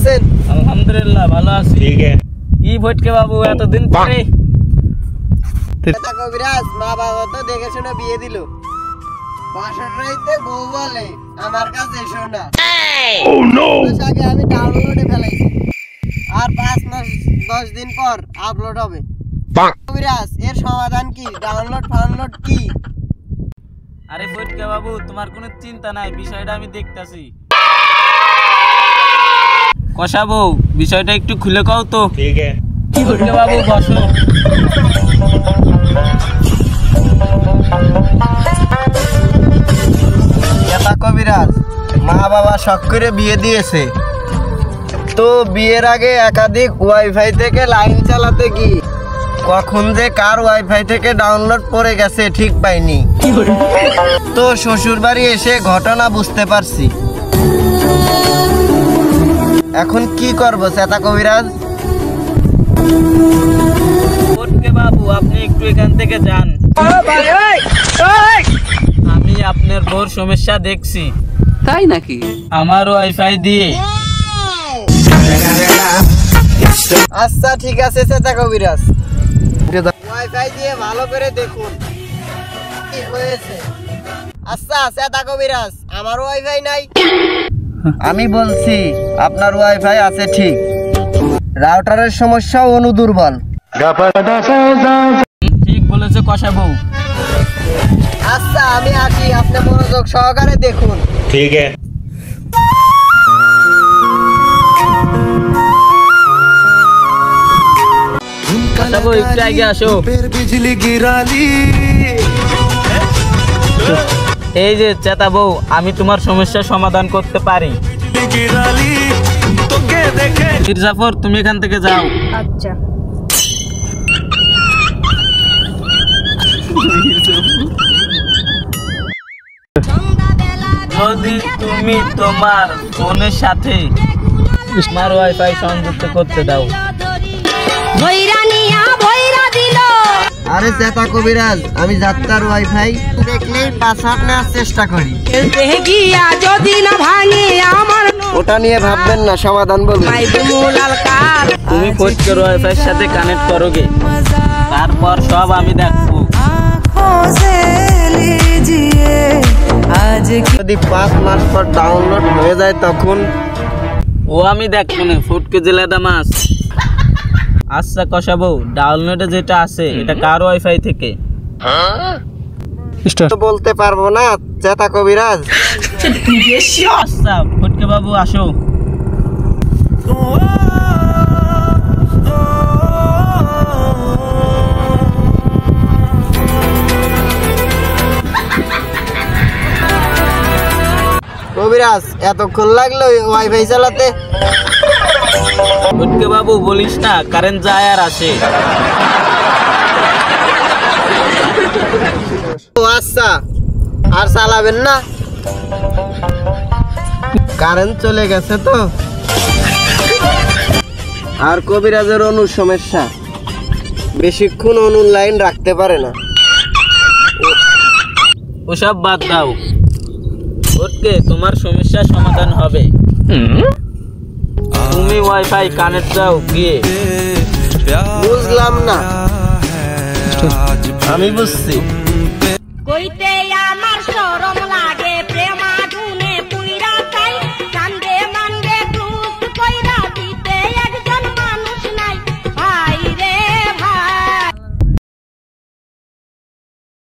আছেন? আলহামদুলিল্লাহ ভালো আছি। ঠিক আছে। কি ফটকে বাবু এতদিন পরে? এটা কবিরাজ, মা বাবা তো দেখে শুনে বিয়ে দিল। বাসার রাইতে বউ বলে আমার কাছে এসো না। আগে আমি ডাউনলোডে ফেলাইছি, আর 5 মাস 10 দিন পর আপলোড হবে। কবিরাজ, এর সমাধান কি? ডাউনলোড কি? আরে ফটকে বাবু, তোমার কোনো চিন্তা নাই, বিষয়টা আমি দেখতাছি। কষা বউ, বিষয়টা একটু খুলে কও তো। ঠিক আছে। ফটকে বাবু বসো। এটা কবিরাজ, মা বাবা শখ করে বিয়ে দিয়েছে, তো বিয়ের আগে একাধিক ওয়াইফাই থেকে লাইন চালাতে কি কখন যে কার ওয়াইফাই থেকে ডাউনলোড পড়ে গেছে ঠিক পাইনি। তো শ্বশুর বাড়ি এসে ঘটনা বুঝতে পারছি। এখন কি করবো চেতা কবিরাজ? ফটকে বাবু, আপনি একটু এখান থেকে যান। আমি আপনার বউর সমস্যা দেখছি। তাই নাকি? আমার ওয়াইফাই দিয়ে। আচ্ছা ঠিক আছে চেতা কবিরাজ, ওয়াইফাই দিয়ে ভালো করে দেখুন কি হয়েছে। আচ্ছা চেতা কবিরাজ, আমার ওয়াইফাই নাই। আমি বলছি আপনার ওয়াইফাই আছে ঠিক, রাউটারের সমস্যা অনু দুর্বল। ঠিক বলেছে কষা বউ। আচ্ছা আমি আসি, আপনি মনোযোগ সহকারে দেখুন। ঠিক আছে। কষা বউ, একটু আগে আসো। এই যে চেতা বউ, আমি তোমার সমস্যার সমাধান করতে পারি। মির্জাফর, তুমি এখান থেকে যাও। আচ্ছা। যদি তুমি তোমার ফোনের সাথে আমার ওয়াইফাই সংযুক্ত করতে দাও। আরে চেতা কবিরাজ, আমি যাত্রার ওয়াইফাই দেখলেই পাসওয়ার্ড নেওয়ার চেষ্টা করি। ওটা নিয়ে ভাববেন না, সমাধান বলুন। তুমি ফটকের ওয়াইফাই সাথে কানেক্ট করো গে, তারপর সব আমি দেখবো। যদি 5 মাস পর ডাউনলোড হয়ে যায় তখন? ও আমি দেখবো না, ফটকে জেলাদা মাছ। আচ্ছা কষা বউ, ডাউনলোডে যেটা আছে এটা কার ওয়াইফাই থেকে? তো বলতে পারবো না চেতা কবিরাজ। আচ্ছা ফটকে বাবু আসো। কবিরাজ, এতক্ষণ লাগলো ওয়াইফাই চালাতে? ফটকে বাবু বলিস না, কারেন্ট যায় আর আসে। ও আচ্ছা, আর চালাবেন না? কারেন্ট চলে গেছে তো। আর কবিরাজের অনুর সমস্যা, বেশিক্ষণ অনুর লাইন রাখতে পারে না। ওসব বাদ দাও ফটকে, তোমার সমস্যার সমাধান হবে। তুমি ওয়াইফাই কানেক্ট দাও গিয়ে। বুঝলাম না। আমি বুঝছি।